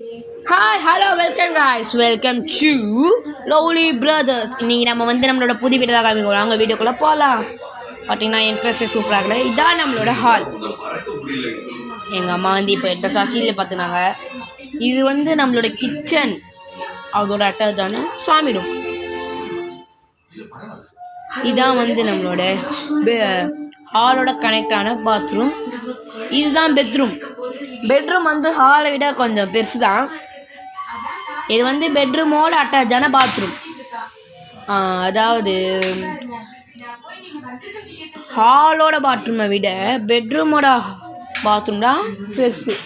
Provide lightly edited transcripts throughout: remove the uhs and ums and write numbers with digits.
Hi hello welcome guys welcome to lovely brothers. இன்றைக்கி நம்ம நம்மளோட புது வீடு தான் காமிக்கிறோம். அங்கே வீடியோக்குள்ளே போகலாம். பார்த்தீங்கன்னா என்ட்ரன்ஸே சூப்பராக இல்லை. இதான் நம்மளோட ஹால். எங்கள் அம்மா இப்போ எட்ட சாட்சியில் பார்த்துனாங்க. இது நம்மளோட கிச்சன். அதோட அட்டாச்சான சாமி ரூம். இதான் நம்மளோட ஹாலோட கனெக்டான பாத்ரூம். இதுதான் பெட்ரூம். பெட்ரூம் ஹாலை விட கொஞ்சம் பெருசு தான். இது பெட்ரூமோட அட்டாச்சான பாத்ரூம். அதாவது ஹாலோட பாத்ரூமை விட பெட்ரூமோட பாத்ரூம் தான் பெருசு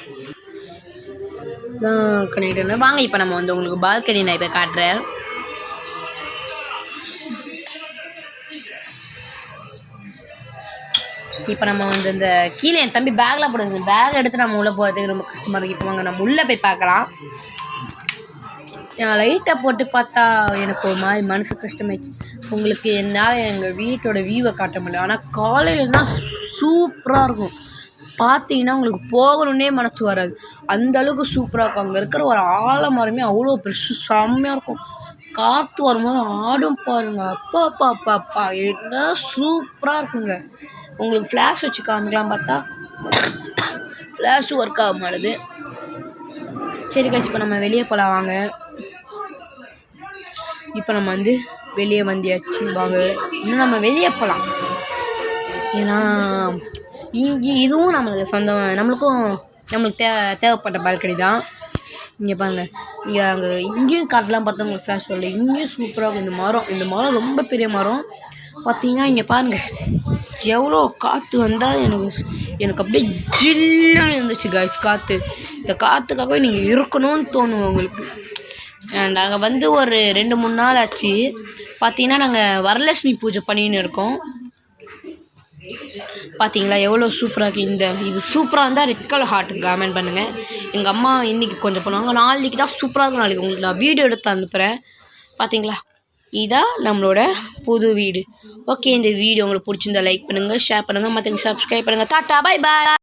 தான் கனெக்ட். வாங்க இப்போ நம்ம உங்களுக்கு பால்கனி நான் இப்போ காட்டுறேன். இப்போ நம்ம இந்த கீழே என் தம்பி பேக்கில் போடுறது. பேக் எடுத்து நம்ம உள்ளே போகிறதுக்கு ரொம்ப கஷ்டமாக இருக்குது. இப்போ வாங்க நம்ம உள்ளே போய் பார்க்கலாம். லைட்டை போட்டு பார்த்தா எனக்கு ஒரு மாதிரி மனசு கஷ்டமாயிடுச்சு. உங்களுக்கு என்னால் எங்கள் வீட்டோட வியூவை காட்ட முடியல. ஆனால் காலையில்னா சூப்பராக இருக்கும். பார்த்தீங்கன்னா உங்களுக்கு போகணுன்னே மனசு வராது. அந்தளவுக்கு சூப்பராக இருக்கும். அங்கே இருக்கிற ஒரு ஆலமரமே அவ்வளோ பெருசு செம்மையாக இருக்கும். காற்று வரும்போது ஆடும் பாருங்கள். அப்பா அப்பா அப்பா அப்பா என்ன சூப்பராக இருக்குங்க. உங்களுக்கு ஃப்ளாஷ் வச்சு காமிக்கலாம் பார்த்தா ஃப்ளாஷும் ஒர்க் ஆக மாட்டுது. சரி காய்ச்சி இப்போ நம்ம வெளியே போகலாம் வாங்க. இப்போ நம்ம வெளியே வந்தியாச்சு வாங்க. இன்னும் நம்ம வெளியே போகலாம். ஏன்னா இங்கே இதுவும் நம்மளுக்கு சொந்தம். நம்மளுக்கு தேவைப்பட்ட பால்கனி தான். இங்கே பாருங்கள். இங்கேயும் காட்டெலாம் பார்த்தா உங்களுக்கு ஃப்ளாஷ் வரல. இங்கேயும் சூப்பராக இருக்கும். இந்த மரம் ரொம்ப பெரிய மரம். பார்த்தீங்கன்னா இங்கே பாருங்கள் எவ்வளோ காற்று வந்தால் எனக்கு அப்படியே ஜில்லுன்னு இருந்துச்சு காய்ஸ். காற்று இந்த காற்றுக்காகவே நீங்கள் இருக்கணும்னு தோணும் உங்களுக்கு. நாங்கள் ஒரு 2-3 நாள் ஆச்சு. பார்த்தீங்கன்னா நாங்கள் வரலட்சுமி பூஜை பண்ணின்னு இருக்கோம். பார்த்தீங்களா எவ்வளோ சூப்பராக இருக்குது. இது சூப்பராக இருந்தால் ரெட் கலர் ஹார்ட்டுக்கு கமெண்ட் பண்ணுங்கள். எங்கள் அம்மா இன்றைக்கி கொஞ்சம் பண்ணுவாங்க. நாளைக்கு தான் சூப்பராக இருக்கும். நாளைக்கு உங்களுக்கு நான் வீடியோ எடுத்து அனுப்புகிறேன். பார்த்தீங்களா இதான் நம்மளோட புது வீடு. ஓகே, இந்த வீடியோ உங்களுக்கு பிடிச்சிருந்தா லைக் பண்ணுங்கள், ஷேர் பண்ணுங்கள், மற்றவங்க சப்ஸ்கிரைப் பண்ணுங்கள். Tata bye bye.